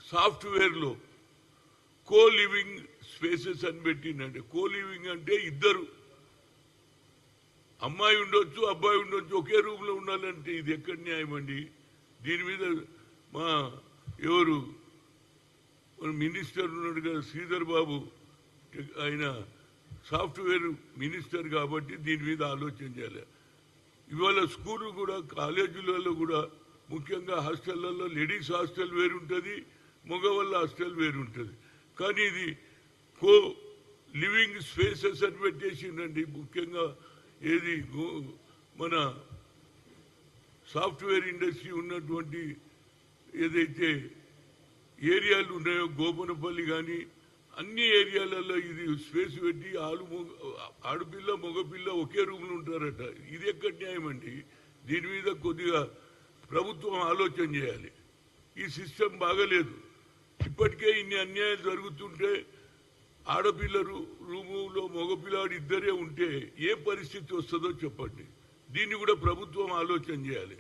Software లో co living spaces అని పెట్టిందంటే co living అంటే ఇద్దరు అమ్మాయి ఉండొచ్చు అబ్బాయి ఉండొచ్చు ఒకే రూమ్ లో ఉండాలంటే ఇది ఎక్కడ న్యాయం అండి? దీని మీద మా ఎవరు మినిస్టర్ ఉన్నాడు కదా శ్రీధర్ బాబు, ఆయన సాఫ్ట్వేర్ మినిస్టర్ కాబట్టి దీని మీద ఆలోచన చేయాలి. ఇవాళ స్కూల్ కూడా కాలేజీలలో కూడా ముఖ్యంగా హాస్టళ్లలో లేడీస్ హాస్టల్ వేరుంటుంది, మగవాళ్ళ హాస్టల్ వేరుంటుంది. కానీ ఇది కో లివింగ్ స్పేసెస్ అని పెట్టేసిందండి. ముఖ్యంగా ఏది మన సాఫ్ట్వేర్ ఇండస్ట్రీ ఉన్నటువంటి ఏదైతే ఏరియాలు ఉన్నాయో గోపనపల్లి కానీ అన్ని ఏరియాలలో ఇది స్పేస్ పెట్టి ఆడపిల్ల మగపిల్ల ఒకే రూమ్లో ఉంటారట. ఇది ఎక్కడ న్యాయం అండి? దీని మీద కొద్దిగా ప్రభుత్వం ఆలోచన చేయాలి. ఈ సిస్టమ్ బాగలేదు. ఇప్పటికే ఇన్ని అన్యాయాలు జరుగుతుంటే ఆడపిల్ల రూములో మగపిల్లాడు ఇద్దరే ఉంటే ఏ పరిస్థితి వస్తుందో చెప్పండి. దీన్ని కూడా ప్రభుత్వం ఆలోచన చేయాలి.